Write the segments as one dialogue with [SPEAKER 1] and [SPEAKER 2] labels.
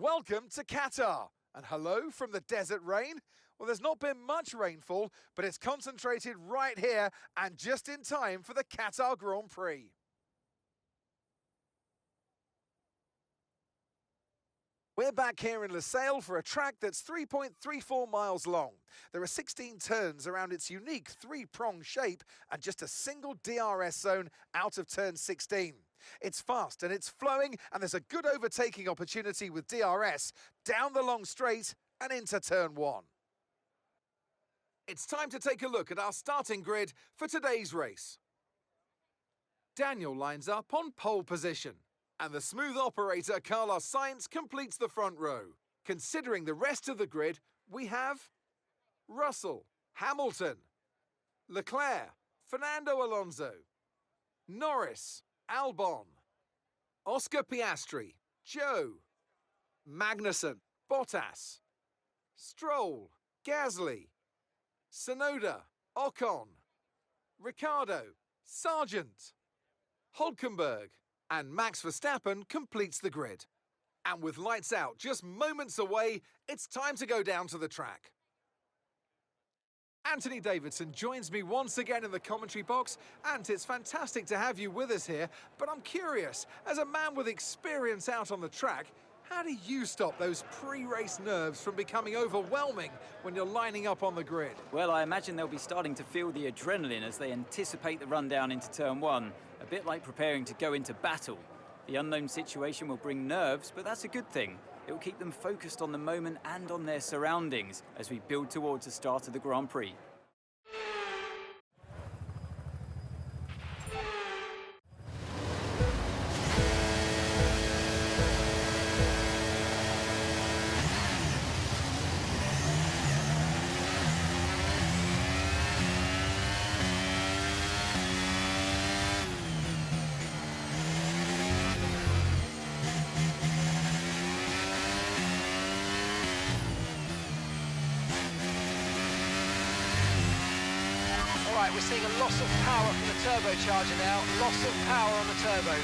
[SPEAKER 1] Welcome to Qatar, and hello from the desert rain. Well, there's not been much rainfall, but it's concentrated right here and just in time for the Qatar Grand Prix. We're back here in Lusail for a track that's 3.34 miles long. There are 16 turns around its unique three-prong shape and just a single DRS zone out of turn 16. It's fast and it's flowing, and there's a good overtaking opportunity with DRS down the long straight and into turn 1. It's time to take a look at our starting grid for today's race. Daniel lines up on pole position, and the smooth operator Carlos Sainz completes the front row. Considering the rest of the grid, we have Russell, Hamilton, Leclerc, Fernando Alonso, Norris, Albon, Oscar Piastri, Joe, Magnussen, Bottas, Stroll, Gasly, Tsunoda, Ocon, Ricciardo, Sargent, Hülkenberg, and Max Verstappen completes the grid. And with lights out just moments away, it's time to go down to the track. Anthony Davidson joins me once again in the commentary box. Ant, it's fantastic to have you with us here, but I'm curious, as a man with experience out on the track, how do you stop those pre-race nerves from becoming overwhelming when you're lining up on the grid?
[SPEAKER 2] Well, I imagine they'll be starting to feel the adrenaline as they anticipate the run down into turn 1, a bit like preparing to go into battle. The unknown situation will bring nerves, but that's a good thing. It will keep them focused on the moment and on their surroundings as we build towards the start of the Grand Prix.
[SPEAKER 3] We're seeing a loss of power from the turbocharger now, loss of power on the turbo.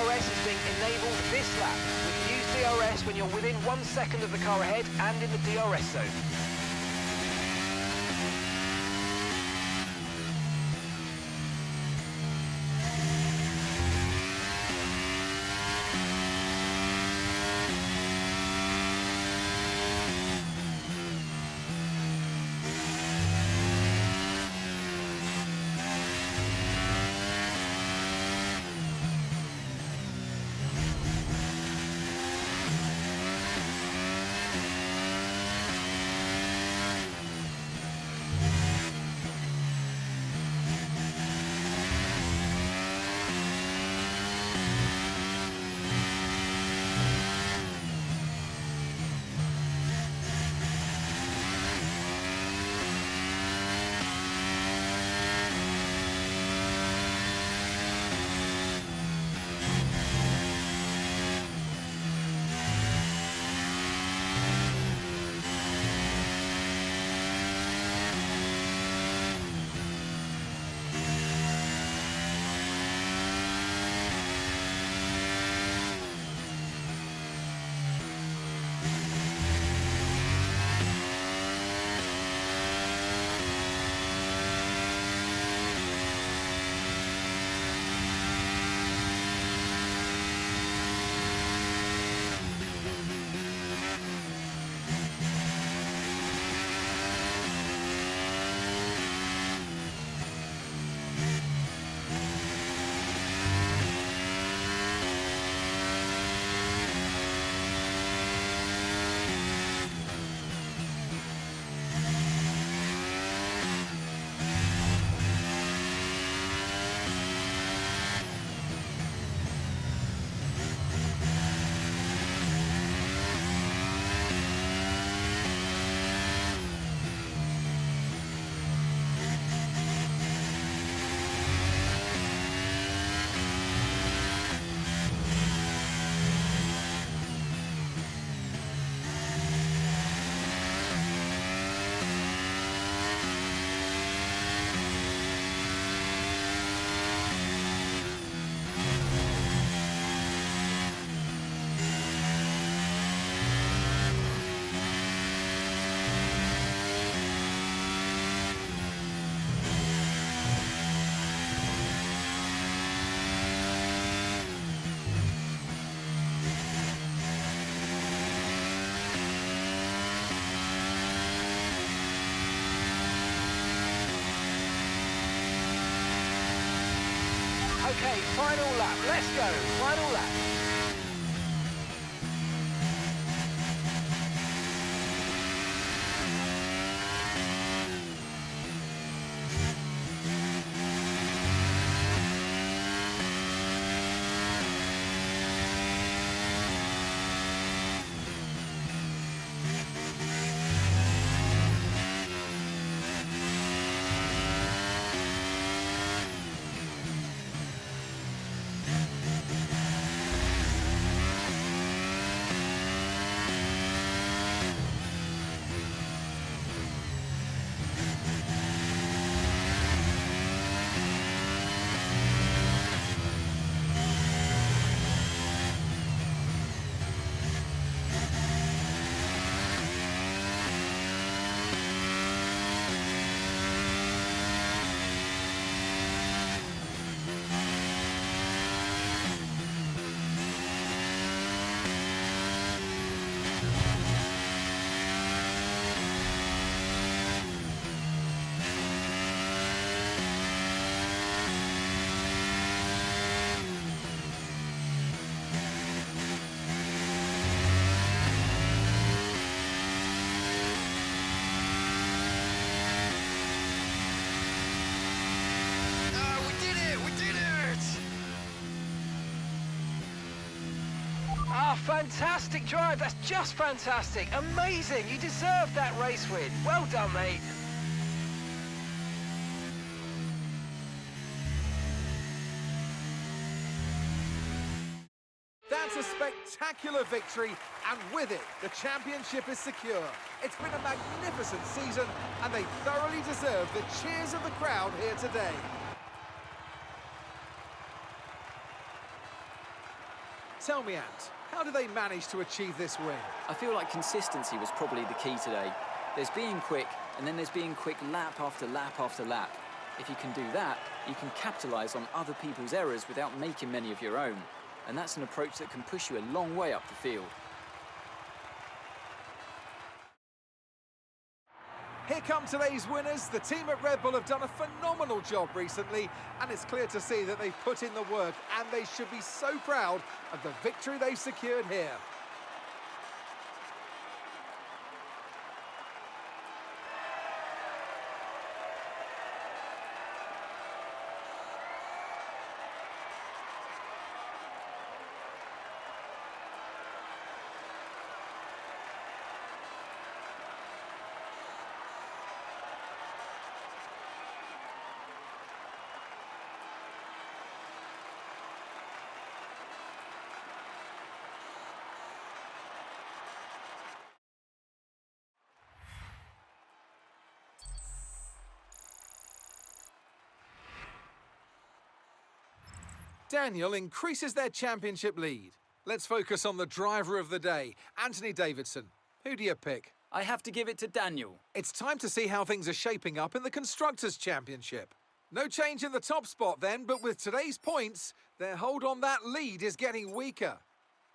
[SPEAKER 3] DRS is being enabled this lap. We can use DRS when you're within 1 second of the car ahead and in the DRS zone. Okay, final lap. Let's go. Final lap. Fantastic drive, that's just fantastic, amazing, you deserve that race win. Well done, mate.
[SPEAKER 1] That's a spectacular victory, and with it, the championship is secure. It's been a magnificent season, and they thoroughly deserve the cheers of the crowd here today. Tell me, Ant, how do they manage to achieve this win?
[SPEAKER 2] I feel like consistency was probably the key today. There's being quick, and then there's being quick lap after lap after lap. If you can do that, you can capitalise on other people's errors without making many of your own. And that's an approach that can push you a long way up the field.
[SPEAKER 1] Here come today's winners. The team at Red Bull have done a phenomenal job recently, and it's clear to see that they've put in the work, and they should be so proud of the victory they've secured here. Daniel increases their championship lead. Let's focus on the driver of the day, Anthony Davidson. Who do you pick?
[SPEAKER 2] I have to give it to Daniel.
[SPEAKER 1] It's time to see how things are shaping up in the Constructors' Championship. No change in the top spot then, but with today's points, their hold on that lead is getting weaker.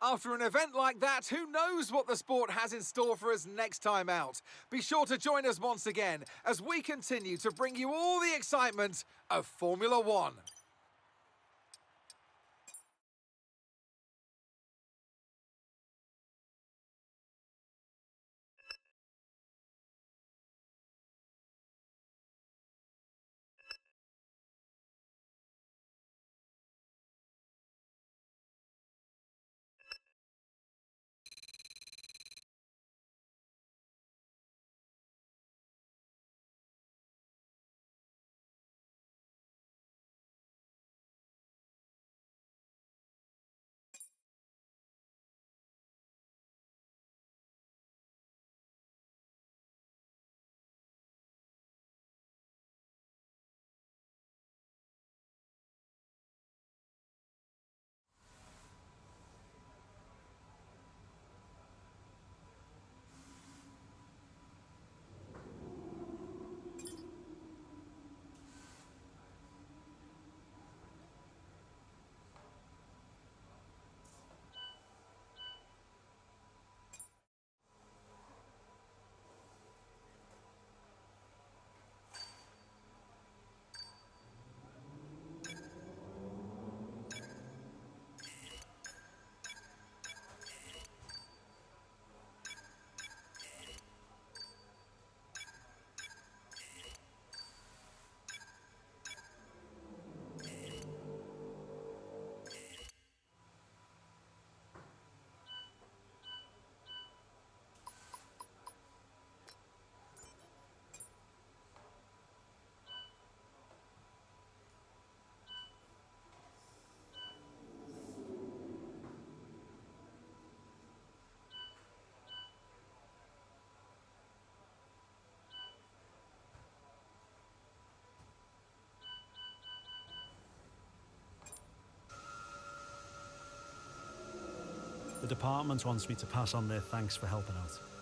[SPEAKER 1] After an event like that, who knows what the sport has in store for us next time out? Be sure to join us once again as we continue to bring you all the excitement of Formula One.
[SPEAKER 4] The department wants me to pass on their thanks for helping out.